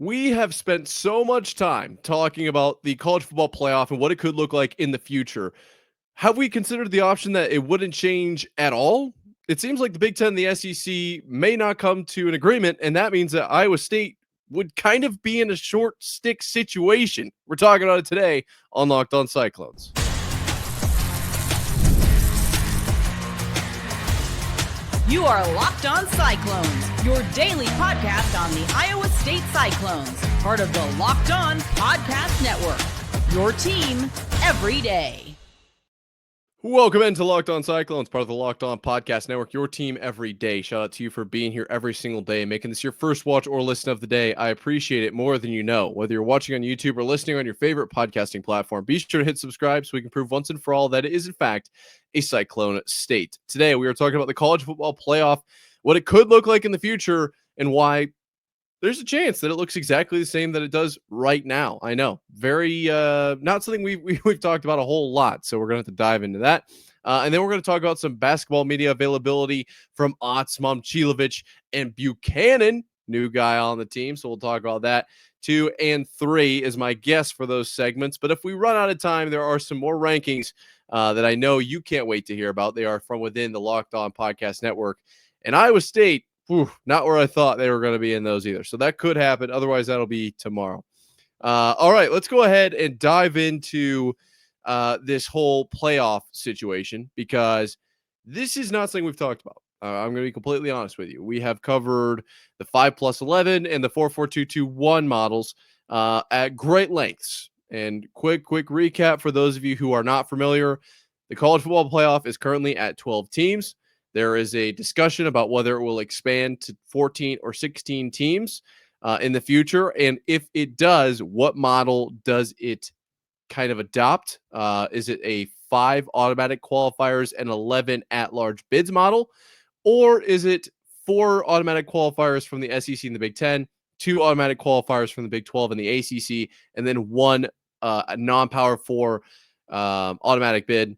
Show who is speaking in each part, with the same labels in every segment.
Speaker 1: We have spent so much time talking about the college football playoff and what it could look like in the future. Have we considered the option that it wouldn't change at all? It seems like the Big 10 and the SEC may not come to an agreement, and that means that Iowa State would kind of be in a short stick situation. We're talking about it today on Locked On Cyclones.
Speaker 2: You are Locked On Cyclones, your daily podcast on the Iowa State Cyclones, part of the Locked On Podcast Network, your team every day.
Speaker 1: Welcome into Locked On Cyclones, part of the Locked On Podcast Network, your team every day. Shout out to you for being here every single day and making this your first watch or listen of the day. I appreciate it more than you know. Whether you're watching on YouTube or listening on your favorite podcasting platform, be sure to hit subscribe so we can prove once and for all that it is, in fact, a Cyclone state. Today, we are talking about the college football playoff, what it could look like in the future, and why there's a chance that it looks exactly the same that it does right now. I know, very not something we've talked about a whole lot, so we're going to have to dive into that. And then we're going to talk about some basketball media availability from Otts, Momcilovic, and Buchanan, new guy on the team, so we'll talk about that. 2 and 3 is my guess for those segments, but if we run out of time, there are some more rankings that I know you can't wait to hear about. They are from within the Locked On Podcast Network. And Iowa State, not where I thought they were going to be in those either. So that could happen. Otherwise, that'll be tomorrow. All right, let's go ahead and dive into this whole playoff situation, because this is not something we've talked about. I'm going to be completely honest with you. We have covered the 5+11 and the 4-4-2-2-1 models at great lengths. And quick recap for those of you who are not familiar. The college football playoff is currently at 12 teams. There is a discussion about whether it will expand to 14 or 16 teams in the future. And if it does, what model does it kind of adopt? Is it a 5 automatic qualifiers and 11 at-large bids model? Or is it 4 automatic qualifiers from the SEC and the Big 10, 2 automatic qualifiers from the Big 12 and the ACC, and then 1 non-power 4 automatic bid?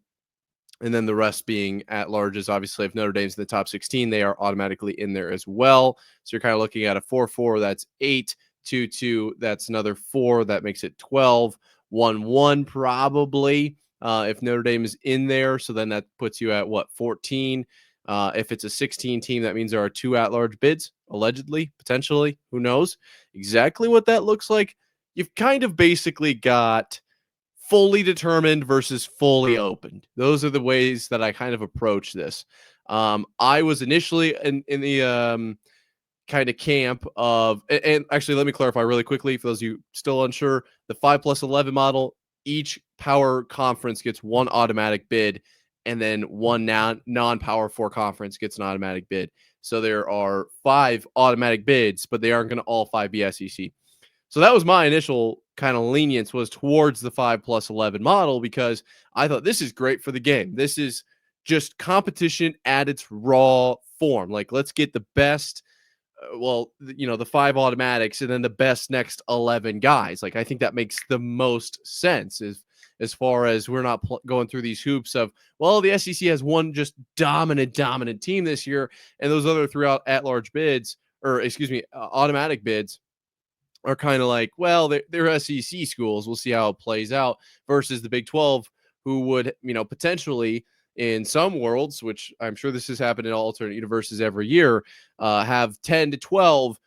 Speaker 1: And then the rest being at larges. Obviously, if Notre Dame's in the top 16, they are automatically in there as well. So you're kind of looking at a 4-4, that's 8, 2-2, that's another 4, that makes it 12, 1-1 probably, if Notre Dame is in there. So then that puts you at, 14? If it's a 16 team, that means there are 2 at-large bids, allegedly, potentially, who knows exactly what that looks like. You've kind of basically got fully determined versus fully opened. Those are the ways that I kind of approach this. I was initially in the kind of camp of, and actually, let me clarify really quickly for those of you still unsure, the 5+11 model, each power conference gets 1 automatic bid, and then 1 non-power 4 conference gets an automatic bid. So there are 5 automatic bids, but they aren't going to all 5 be SEC. So that was my initial kind of lenience, was towards the 5+11 model, because I thought this is great for the game. This is just competition at its raw form. Like, let's get the best, the 5 automatics and then the best next 11 guys. Like, I think that makes the most sense as far as we're not going through these hoops of, well, the SEC has one just dominant team this year, and those other 3 at-large bids, automatic bids, are kind of like, well, they're SEC schools. We'll see how it plays out, versus the Big 12, who would, potentially in some worlds, which I'm sure this has happened in alternate universes every year, have 10 to 12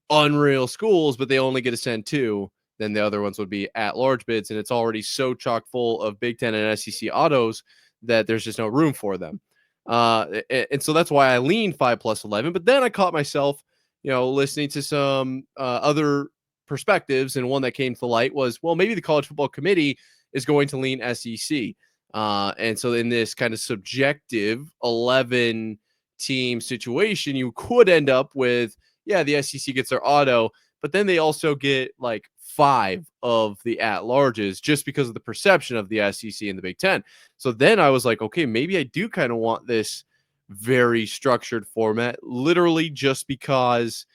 Speaker 1: unreal schools, but they only get to send 2. Then the other ones would be at-large bids, and it's already so chock full of Big 10 and SEC autos that there's just no room for them. And so that's why I lean 5+11. But then I caught myself listening to some other perspectives, and one that came to light was, well, maybe the College Football Committee is going to lean SEC. And so in this kind of subjective 11-team situation, you could end up with, the SEC gets their auto, but then they also get like 5 of the at-larges just because of the perception of the SEC and the Big 10. So then I was like, okay, maybe I do kind of want this very structured format, literally just because,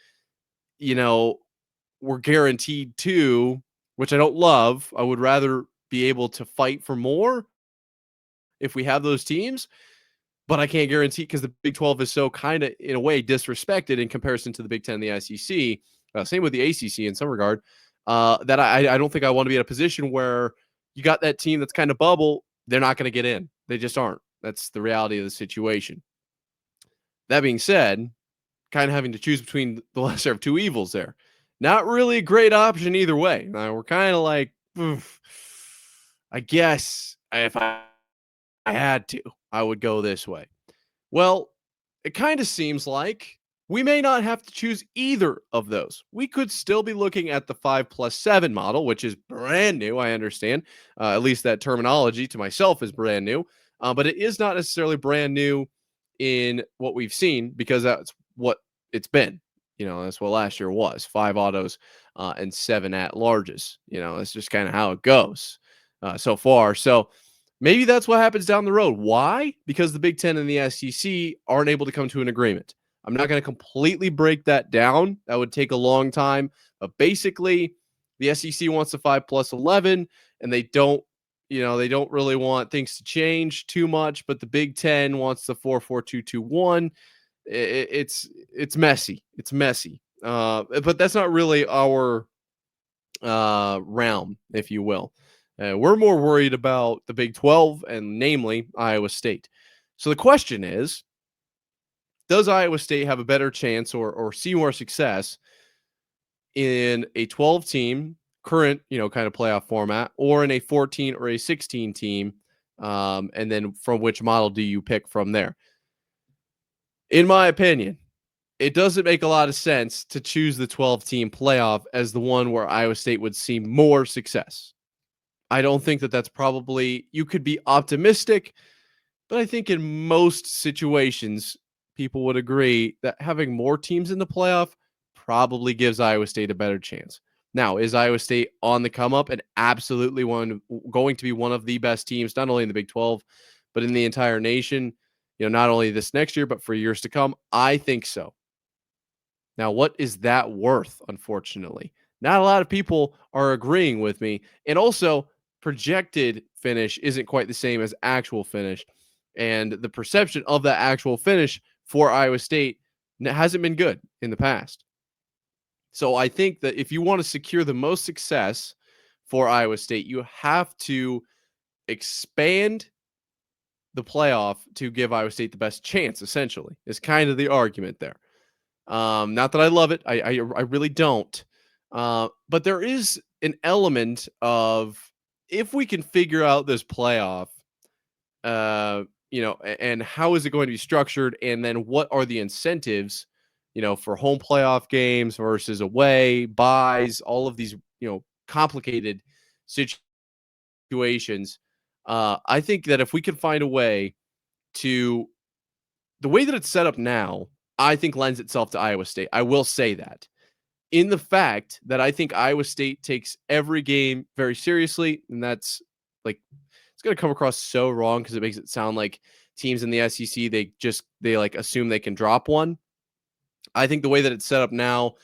Speaker 1: we're guaranteed 2, which I don't love. I would rather be able to fight for more if we have those teams, but I can't guarantee, because the Big 12 is so kind of, in a way, disrespected in comparison to the Big 10 and the SEC. same with the ACC in some regard, that I don't think I want to be in a position where you got that team that's kind of bubble. They're not going to get in. They just aren't. That's the reality of the situation. That being said, kind of having to choose between the lesser of two evils there. Not really a great option either way. We're kind of like, I guess if I had to, I would go this way. Well, it kind of seems like we may not have to choose either of those. We could still be looking at the 5+7 model, which is brand new, I understand. At least that terminology to myself is brand new. But it is not necessarily brand new in what we've seen, because that's what it's been. That's what last year was: 5 autos and 7 at-larges. That's just kind of how it goes so far. So maybe that's what happens down the road. Why? Because the Big 10 and the SEC aren't able to come to an agreement. I'm not going to completely break that down. That would take a long time. But basically, the SEC wants the 5+11, and they don't really want things to change too much. But the Big 10 wants the 4-4-2-2-1. It's messy. It's messy. But that's not really our realm, if you will. We're more worried about the Big 12, and namely Iowa State. So the question is, does Iowa State have a better chance or see more success in a 12-team current, kind of playoff format, or in a 14 or a 16 team? And then from which model do you pick from there? In my opinion, it doesn't make a lot of sense to choose the 12-team playoff as the one where Iowa State would see more success. I don't think that that's probably, you could be optimistic, but I think in most situations, people would agree that having more teams in the playoff probably gives Iowa State a better chance. Now, is Iowa State on the come up and absolutely going to be one of the best teams, not only in the Big 12, but in the entire nation, not only this next year, but for years to come? I think so. Now, what is that worth? Unfortunately, not a lot of people are agreeing with me. And also, projected finish isn't quite the same as actual finish. And the perception of that actual finish for Iowa State hasn't been good in the past. So I think that if you want to secure the most success for Iowa State, you have to expand the playoff to give Iowa State the best chance, essentially, is kind of the argument there. Not that I love it. I really don't. But there is an element of, if we can figure out this playoff, and how is it going to be structured? And then what are the incentives, for home playoff games versus away, buys, all of these, complicated situations. I think that if we can find a way to, the way that it's set up now, I think lends itself to Iowa State. I will say that, in the fact that I think Iowa State takes every game very seriously. And that's like, it's going to come across so wrong because it makes it sound like teams in the SEC, they like assume they can drop one. I think the way that it's set up now,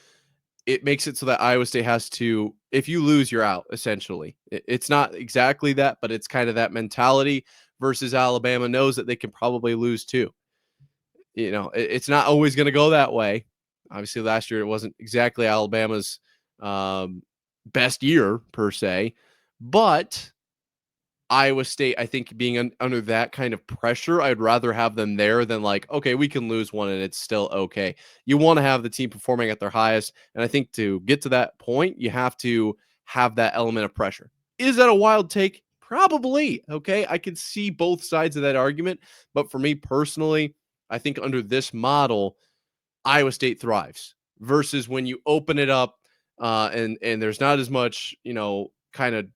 Speaker 1: it makes it so that Iowa State has to, if you lose, you're out, essentially. It's not exactly that, but it's kind of that mentality, versus Alabama knows that they can probably lose too. It's not always going to go that way. Obviously, last year it wasn't exactly Alabama's best year per se, but Iowa State, I think, being under that kind of pressure, I'd rather have them there than like, okay, we can lose one and it's still okay. You want to have the team performing at their highest. And I think to get to that point, you have to have that element of pressure. Is that a wild take? Probably. Okay. I can see both sides of that argument. But for me personally, I think under this model, Iowa State thrives, versus when you open it up and there's not as much, kind of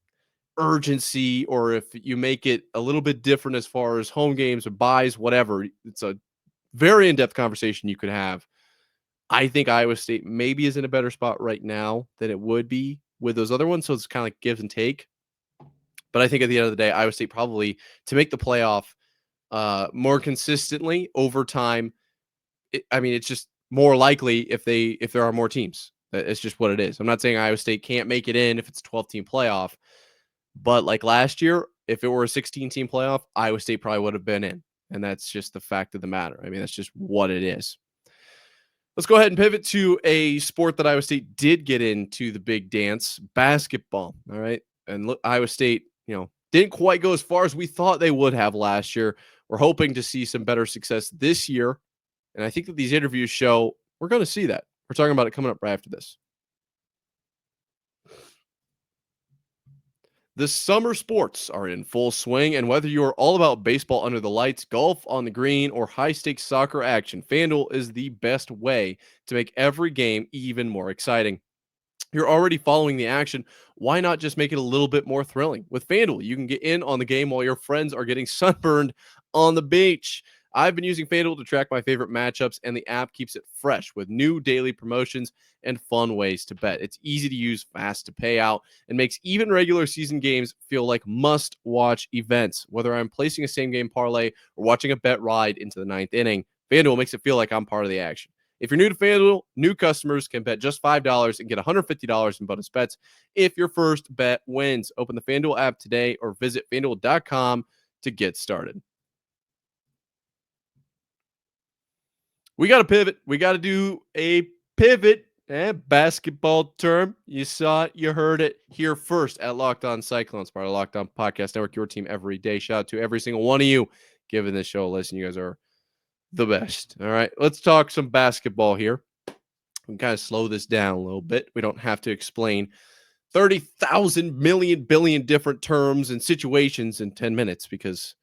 Speaker 1: urgency, or if you make it a little bit different as far as home games or buys, whatever. It's a very in-depth conversation you could have. I think Iowa State maybe is in a better spot right now than it would be with those other ones. So it's kind of like give and take. But I think at the end of the day, Iowa State probably, to make the playoff more consistently over time, it's just more likely if there are more teams. It's just what it is. I'm not saying Iowa State can't make it in if it's a 12-team playoff. But like last year, if it were a 16-team playoff, Iowa State probably would have been in. And that's just the fact of the matter. That's just what it is. Let's go ahead and pivot to a sport that Iowa State did get into the big dance, basketball. All right. And look, Iowa State, didn't quite go as far as we thought they would have last year. We're hoping to see some better success this year. And I think that these interviews show we're going to see that. We're talking about it coming up right after this. The summer sports are in full swing, and whether you're all about baseball under the lights, golf on the green, or high-stakes soccer action, FanDuel is the best way to make every game even more exciting. You're already following the action. Why not just make it a little bit more thrilling? With FanDuel, you can get in on the game while your friends are getting sunburned on the beach. I've been using FanDuel to track my favorite matchups, and the app keeps it fresh with new daily promotions and fun ways to bet. It's easy to use, fast to pay out, and makes even regular season games feel like must-watch events. Whether I'm placing a same-game parlay or watching a bet ride into the ninth inning, FanDuel makes it feel like I'm part of the action. If you're new to FanDuel, new customers can bet just $5 and get $150 in bonus bets if your first bet wins. Open the FanDuel app today or visit FanDuel.com to get started. We got to pivot. We got to do a pivot. Basketball term. You saw it. You heard it here first at Locked On Cyclones, part of Locked On Podcast Network, your team every day. Shout out to every single one of you giving this show a listen. You guys are the best. All right, let's talk some basketball here. We can kind of slow this down a little bit. We don't have to explain 30,000 million billion different terms and situations in 10 minutes because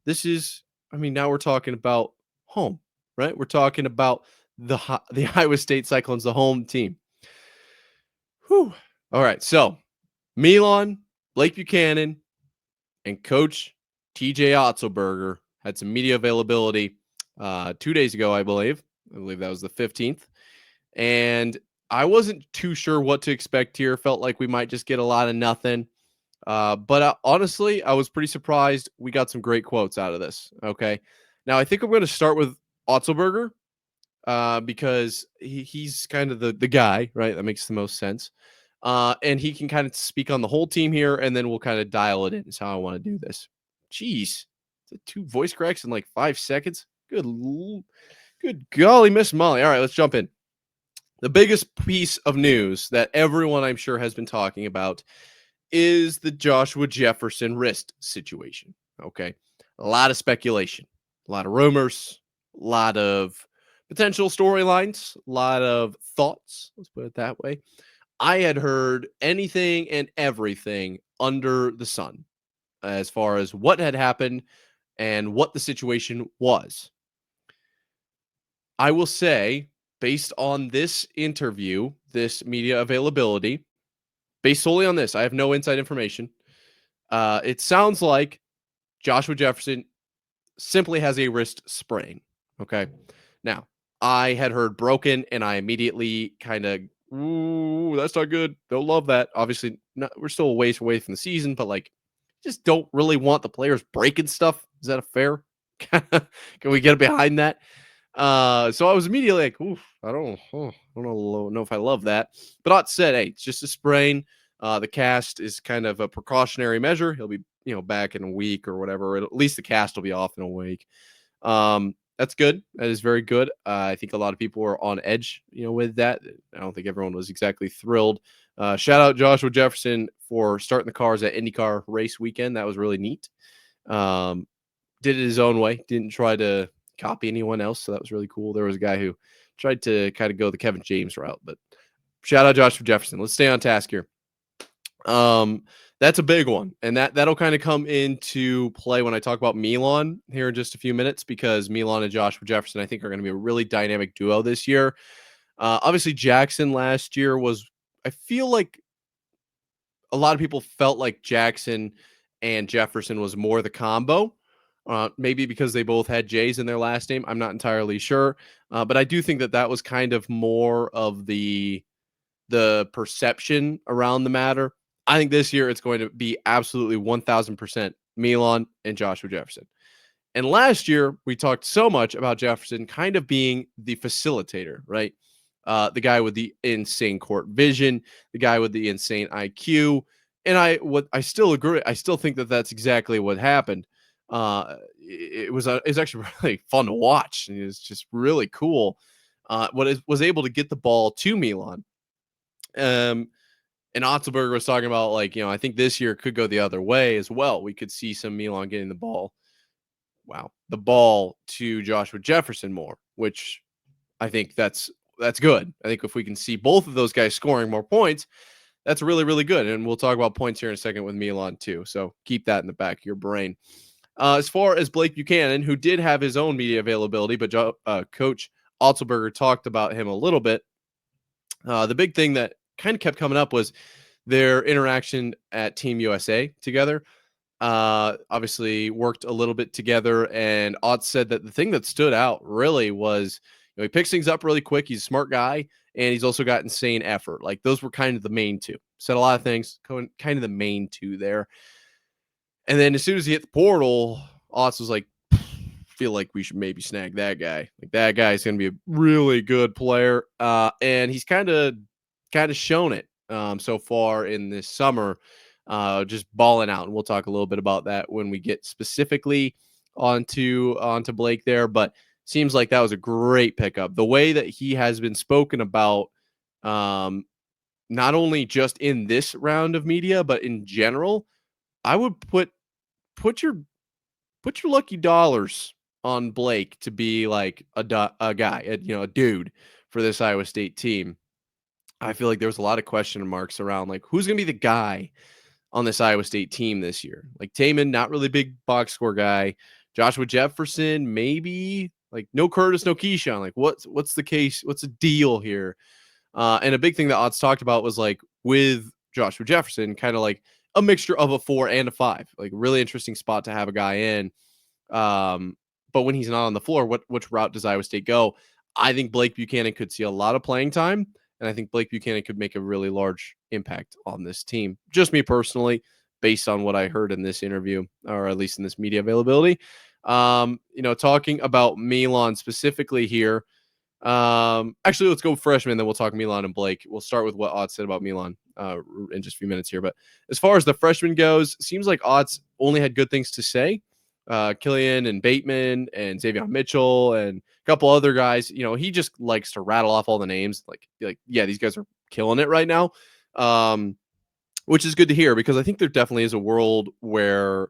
Speaker 1: this is, now we're talking about home. Right, we're talking about the Iowa State Cyclones, the home team. Whew. All right, so Milan, Blake Buchanan, and Coach TJ Otzelberger had some media availability 2 days ago, I believe. I believe that was the 15th, and I wasn't too sure what to expect here. Felt like we might just get a lot of nothing, but honestly, I was pretty surprised. We got some great quotes out of this. Okay, now I think I'm going to start with Otzelberger, because he's kind of the guy, right? That makes the most sense. And he can kind of speak on the whole team here, and then we'll kind of dial it in. Is how I want to do this. Jeez, 2 voice cracks in like 5 seconds. Good golly, Miss Molly. All right, let's jump in. The biggest piece of news that everyone I'm sure has been talking about is the Joshua Jefferson wrist situation. Okay, a lot of speculation, a lot of rumors, a lot of potential storylines, a lot of thoughts. Let's put it that way. I had heard anything and everything under the sun as far as what had happened and what the situation was. I will say, based on this interview, this media availability, based solely on this, I have no inside information. It sounds like Joshua Jefferson simply has a wrist sprain. Okay. Now, I had heard broken, and I immediately kind of, ooh, that's not good. They'll love that. Obviously, we're still a ways away from the season, but just don't really want the players breaking stuff. Is that a fair? Can we get behind that? So I was immediately like, oof, I don't know if I love that. But Ott said, hey, it's just a sprain. The cast is kind of a precautionary measure. He'll be, back in a week or whatever. At least the cast will be off in a week. That's good. That is very good. I think a lot of people were on edge, with that. I don't think everyone was exactly thrilled. Shout out Joshua Jefferson for starting the cars at IndyCar race weekend. That was really neat. Did it his own way. Didn't try to copy anyone else. So that was really cool. There was a guy who tried to kind of go the Kevin James route, but shout out Joshua Jefferson. Let's stay on task here. That's a big one. And that'll kind of come into play when I talk about Milan here in just a few minutes, because Milan and Joshua Jefferson, I think, are going to be a really dynamic duo this year. Obviously Jackson last year I feel like a lot of people felt like Jackson and Jefferson was more the combo. Maybe because they both had J's in their last name. I'm not entirely sure. But I do think that was kind of more of the perception around the matter. I think this year it's going to be absolutely 1,000% Milan and Joshua Jefferson. And last year we talked so much about Jefferson kind of being the facilitator, right? The guy with the insane court vision, the guy with the insane IQ. And I still agree. I still think that that's exactly what happened. It was actually really fun to watch. And it was just really cool. was able to get the ball to Milan. And Otzelberger was talking about, like, I think this year could go the other way as well. We could see some Milan getting the ball to Joshua Jefferson more, which I think that's good. I think if we can see both of those guys scoring more points, that's really, really good. And we'll talk about points here in a second with Milan too. So keep that in the back of your brain. As far as Blake Buchanan, who did have his own media availability, but Coach Otzelberger talked about him a little bit. The big thing that kind of kept coming up was their interaction at Team USA together. Obviously worked a little bit together, and Ott said that the thing that stood out really was, he picks things up really quick. He's a smart guy, and he's also got insane effort. Like, those were kind of the main two. Said a lot of things, kind of the main two there. And then as soon as he hit the portal, Otts was like, feel like we should maybe snag that guy. Like, that guy's going to be a really good player. And he's kind of shown it so far in this summer, just balling out. And we'll talk a little bit about that when we get specifically onto Blake there. But seems like that was a great pickup. The way that he has been spoken about, not only just in this round of media, but in general, I would put your lucky dollars on Blake to be like a guy, a dude for this Iowa State team. I feel like there was a lot of question marks around, like, who's going to be the guy on this Iowa State team this year. Like, Taman, not really big box score guy. Joshua Jefferson, maybe. Like, no Curtis, no Keyshawn. Like, what's the case? What's the deal here? And a big thing that Odds talked about was, like, with Joshua Jefferson, kind of like a mixture of a 4 and a 5. Like, a really interesting spot to have a guy in. But when he's not on the floor, which route does Iowa State go? I think Blake Buchanan could see a lot of playing time, and I think Blake Buchanan could make a really large impact on this team. Just me personally, based on what I heard in this interview, or at least in this media availability. Talking about Milan specifically here. Actually, let's go freshman, then we'll talk Milan and Blake. We'll start with what Ott said about Milan in just a few minutes here. But as far as the freshman goes, seems like Ott's only had good things to say. Killian and Bateman and Xavier Mitchell and a couple other guys, he just likes to rattle off all the names. Like, yeah, these guys are killing it right now. Which is good to hear, because I think there definitely is a world where,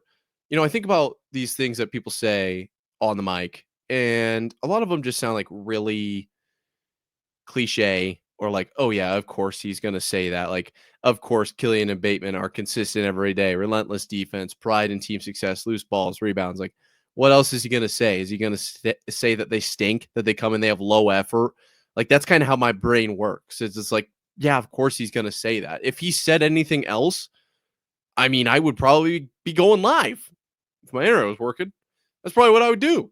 Speaker 1: I think about these things that people say on the mic, and a lot of them just sound like really cliche, or like, oh yeah, of course he's going to say that. Like, of course, Killian and Bateman are consistent every day, relentless defense, pride in team success, loose balls, rebounds. Like, what else is he going to say? Is he going to say that they stink, that they come in, they have low effort? Like, that's kind of how my brain works. It's just like, yeah, of course he's going to say that. If he said anything else, I mean, I would probably be going live. If my internet was working, that's probably what I would do.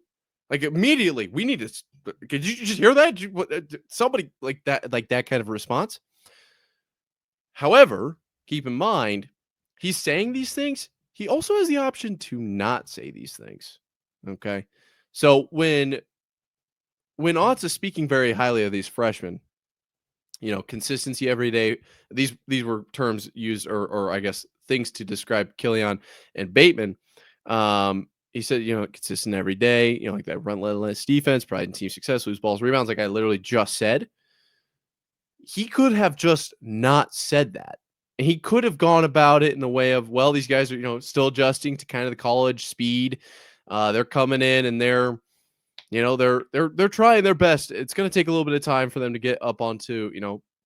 Speaker 1: Like, immediately, we need to. Could you just hear that? Somebody like that kind of response. However, keep in mind, he's saying these things. He also has the option to not say these things. Okay. So when Otts is speaking very highly of these freshmen, consistency every day, these were terms used, or I guess things to describe Killian and Bateman. He said, consistent every day, like that relentless defense, pride in team success, lose balls, rebounds, like I literally just said. He could have just not said that. And he could have gone about it in the way of, well, these guys are, still adjusting to kind of the college speed. They're coming in and they're trying their best. It's going to take a little bit of time for them to get up onto,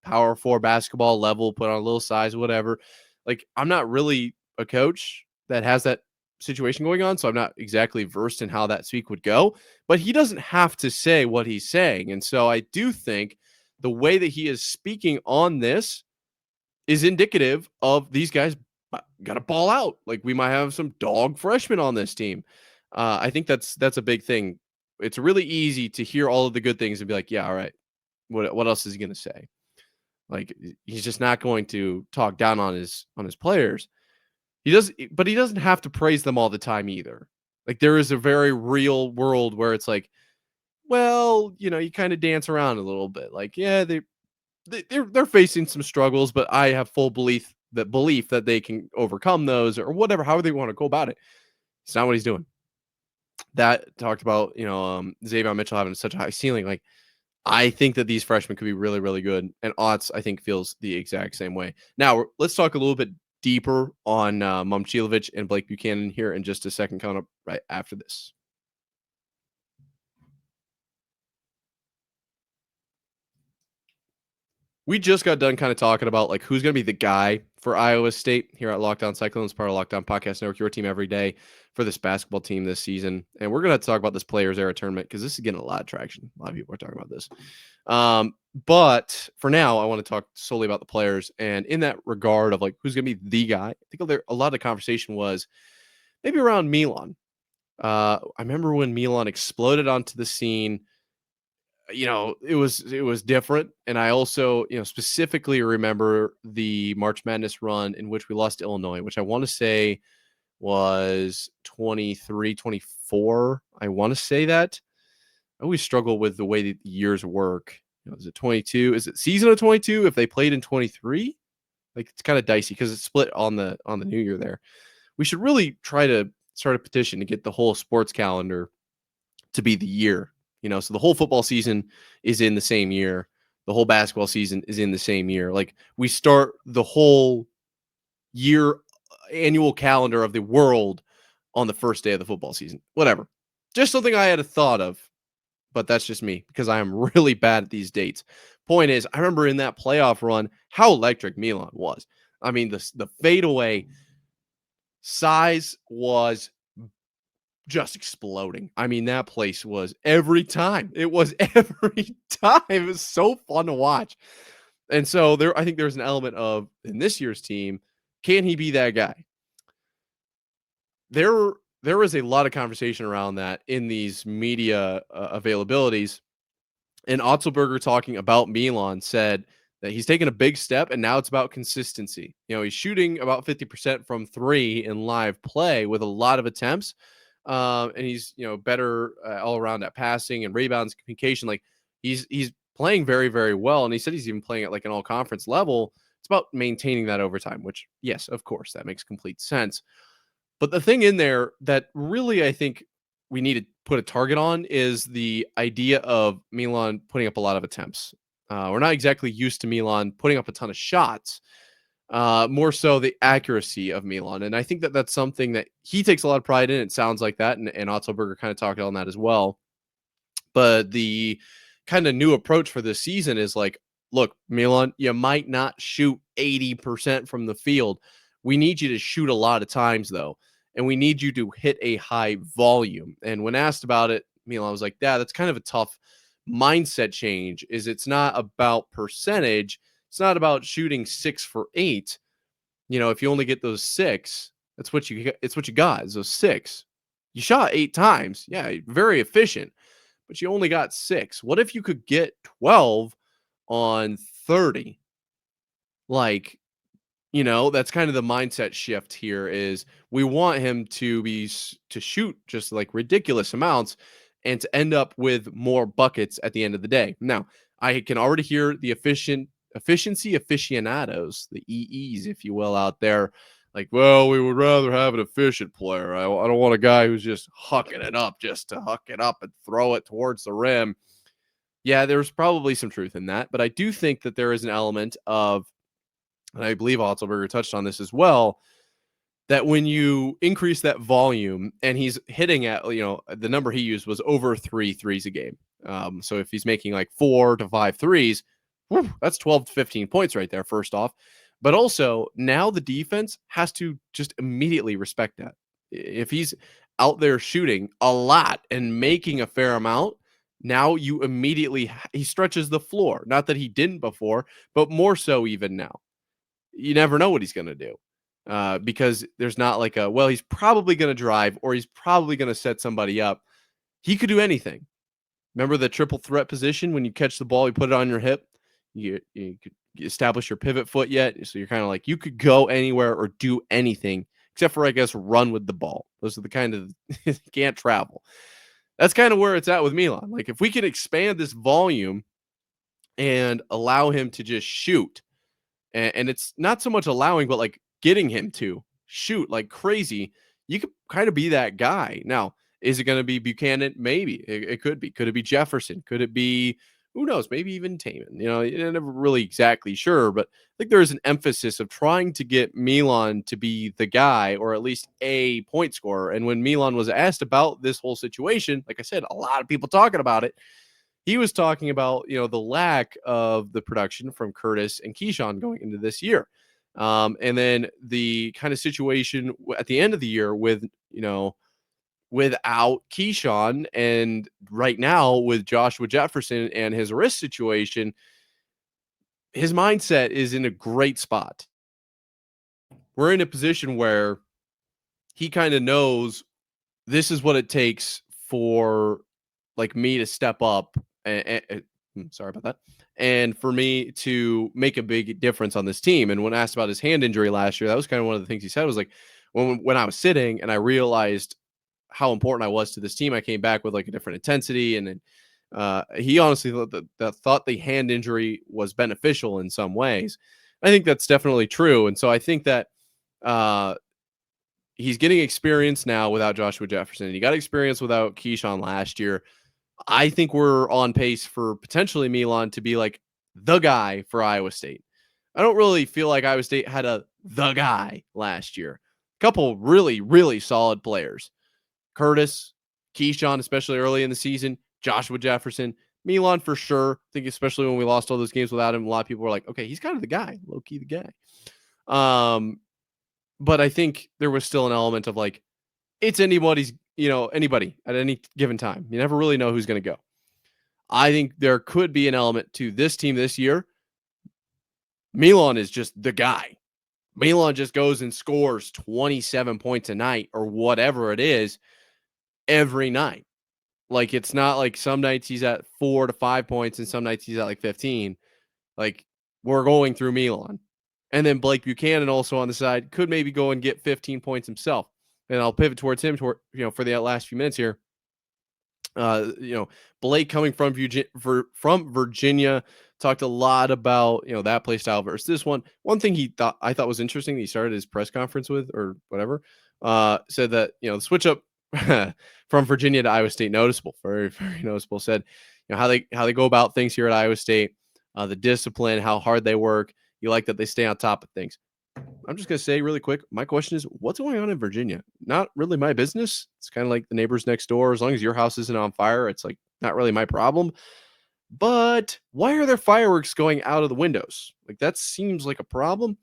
Speaker 1: power 4 basketball level, put on a little size, whatever. Like, I'm not really a coach that has that situation going on, so I'm not exactly versed in how that speak would go, but he doesn't have to say what he's saying. And so I do think the way that he is speaking on this is indicative of these guys got to ball out. Like, we might have some dog freshmen on this team. I think that's a big thing. It's really easy to hear all of the good things and be like, yeah, all right, what else is he going to say? Like, he's just not going to talk down on his players. He doesn't have to praise them all the time either. Like, there is a very real world where it's like, well, you kind of dance around a little bit. Like, yeah, they're facing some struggles, but I have full belief that they can overcome those, or whatever, however they want to go about it. It's not what he's doing. That talked about, Xavier Mitchell having such a high ceiling. Like, I think that these freshmen could be really, really good, and Otts, I think, feels the exact same way. Now, let's talk a little bit deeper on Momcilovic and Blake Buchanan here in just a second, coming up right after this. We just got done kind of talking about like who's going to be the guy for Iowa State here at Lockdown Cyclones, part of Lockdown Podcast Network, your team every day for this basketball team this season. And we're going to talk about this Players Era tournament because this is getting a lot of traction. A lot of people are talking about this. But for now, I want to talk solely about the players. And in that regard of like who's going to be the guy, I think a lot of the conversation was maybe around Milan. I remember when Milan exploded onto the scene. It was different. And I also, specifically remember the March Madness run in which we lost to Illinois, which I want to say was 23, 24. I want to say that. I always struggle with the way that the years work. Is it 22? Is it season of 22 if they played in 23? Like it's kind of dicey because it's split on the new year there. We should really try to start a petition to get the whole sports calendar to be the year. So the whole football season is in the same year. The whole basketball season is in the same year. Like we start the whole year annual calendar of the world on the first day of the football season. Whatever. Just something I had a thought of, but that's just me because I am really bad at these dates. Point is, I remember in that playoff run how electric Milan was. I mean, the fadeaway size was just exploding. I mean, that place was every time. It was every time. It was so fun to watch. And so I think there's an element of in this year's team, can he be that guy? There was a lot of conversation around that in these media availabilities. And Otzelberger talking about Milan said that he's taken a big step and now it's about consistency. He's shooting about 50% from three in live play with a lot of attempts. And he's better all around at passing and rebounds, communication. Like he's playing very, very well, and he said he's even playing at like an all conference level. It's about maintaining that over time, which yes, of course, that makes complete sense. But the thing in there that really I think we need to put a target on is the idea of Milan putting up a lot of attempts. We're not exactly used to Milan putting up a ton of shots. More so the accuracy of Milan. And I think that that's something that he takes a lot of pride in. It sounds like that. And Otzelberger kind of talked on that as well. But the kind of new approach for this season is like, look, Milan, you might not shoot 80% from the field. We need you to shoot a lot of times, though. And we need you to hit a high volume. And when asked about it, Milan was like, yeah, that's kind of a tough mindset change. It's not about percentage. It's not about shooting 6 for 8. If you only get those 6, that's what you get. It's what you got is those 6. You shot 8 times. Yeah, very efficient, but you only got 6. What if you could get 12 on 30? Like, that's kind of the mindset shift here is we want him to shoot just like ridiculous amounts and to end up with more buckets at the end of the day. Now, I can already hear the efficiency aficionados, the EEs, if you will, out there. Like, well, we would rather have an efficient player. I don't want a guy who's just hucking it up just to huck it up and throw it towards the rim. Yeah, there's probably some truth in that. But I do think that there is an element of, and I believe Otzelberger touched on this as well, that when you increase that volume and he's hitting at, the number he used was over 3 threes a game. So if he's making like 4 to 5 threes, that's 12 to 15 points right there, first off. But also, now the defense has to just immediately respect that. If he's out there shooting a lot and making a fair amount, now you immediately, he stretches the floor. Not that he didn't before, but more so even now. You never know what he's going to do because there's not like he's probably going to drive or he's probably going to set somebody up. He could do anything. Remember the triple threat position when you catch the ball, you put it on your hip? You could establish your pivot foot yet. So you're kind of like, you could go anywhere or do anything except for, I guess, run with the ball. Those are the kind of can't travel. That's kind of where it's at with Milan. Like if we can expand this volume and allow him to just shoot, and it's not so much allowing, but like getting him to shoot like crazy, you could kind of be that guy. Now, is it going to be Buchanan? Maybe it could be. Could it be Jefferson? Could it be who knows, maybe even Taman. You're never really exactly sure, but I think there's an emphasis of trying to get Milan to be the guy, or at least a point scorer. And when Milan was asked about this whole situation, like I said, a lot of people talking about it. He was talking about, the lack of the production from Curtis and Keyshawn going into this year. And then the kind of situation at the end of the year with, without Keyshawn, and right now with Joshua Jefferson and his wrist situation, his mindset is in a great spot. We're in a position where he kind of knows this is what it takes for like me to step up sorry about that. And for me to make a big difference on this team. And when asked about his hand injury last year, that was kind of one of the things he said was like, when I was sitting and I realized how important I was to this team, I came back with like a different intensity. And then he honestly thought the hand injury was beneficial in some ways. I think that's definitely true. And so I think that he's getting experience now without Joshua Jefferson. He got experience without Keyshawn last year. I think we're on pace for potentially Milan to be like the guy for Iowa State. I don't really feel like Iowa State had the guy last year. A couple really, really solid players. Curtis, Keyshawn, especially early in the season, Joshua Jefferson, Milan for sure. I think especially when we lost all those games without him, a lot of people were like, okay, he's kind of the guy, low-key the guy. But I think there was still an element of like, it's anybody at any given time. You never really know who's going to go. I think there could be an element to this team this year. Milan is just the guy. Milan just goes and scores 27 points a night or whatever it is every night. Like, it's not like some nights he's at 4 to 5 points and some nights he's at like 15. Like, we're going through Milan. And then Blake Buchanan also on the side could maybe go and get 15 points himself. And I'll pivot towards him for the last few minutes here. Blake coming from Virginia, talked a lot about, that play style versus this one. One thing I thought was interesting, he started his press conference with, or whatever, said that, the switch up from Virginia to Iowa State, noticeable, very, very noticeable. Said, how they go about things here at Iowa State, the discipline, how hard they work. You like that they stay on top of things. I'm just going to say really quick, my question is, what's going on in Virginia? Not really my business. It's kind of like the neighbors next door. As long as your house isn't on fire, it's like not really my problem. But why are there fireworks going out of the windows? Like, that seems like a problem.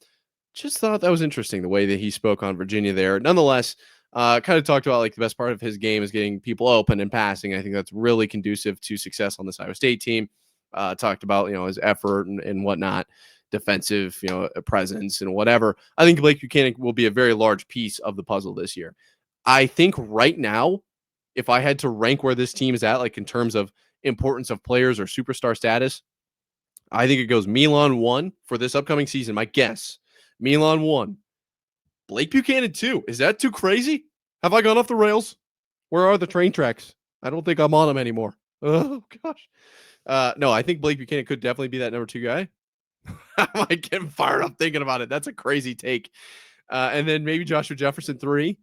Speaker 1: Just thought that was interesting, the way that he spoke on Virginia there. Nonetheless, kind of talked about like the best part of his game is getting people open and passing. I think that's really conducive to success on this Iowa State team. Talked about, his effort and whatnot. Defensive, presence and whatever. I think Blake Buchanan will be a very large piece of the puzzle this year. I think right now, if I had to rank where this team is at, like in terms of importance of players or superstar status, I think it goes Milan 1 for this upcoming season. My guess, Milan 1, Blake Buchanan 2. Is that too crazy? Have I gone off the rails? Where are the train tracks? I don't think I'm on them anymore. Oh gosh. No, I think Blake Buchanan could definitely be that number 2 guy. I'm like getting fired up thinking about it. That's a crazy take. And then maybe Joshua Jefferson 3,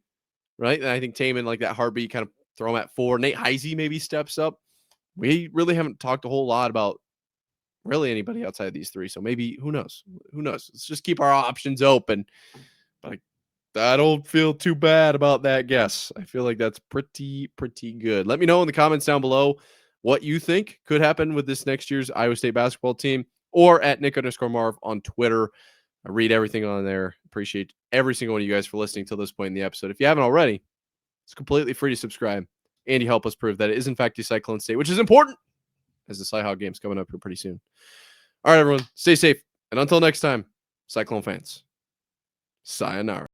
Speaker 1: right? And I think Taman, like that heartbeat, kind of throw him at 4. Nate Heisey maybe steps up. We really haven't talked a whole lot about really anybody outside of these 3. So maybe, who knows? Who knows? Let's just keep our options open. But I don't feel too bad about that guess. I feel like that's pretty good. Let me know in the comments down below what you think could happen with this next year's Iowa State basketball team, or at Nick_Marv on Twitter. I read everything on there. Appreciate every single one of you guys for listening till this point in the episode. If you haven't already, it's completely free to subscribe. And you help us prove that it is in fact a Cyclone State, which is important as the Cyhawk game's coming up here pretty soon. All right, everyone, stay safe. And until next time, Cyclone fans, sayonara.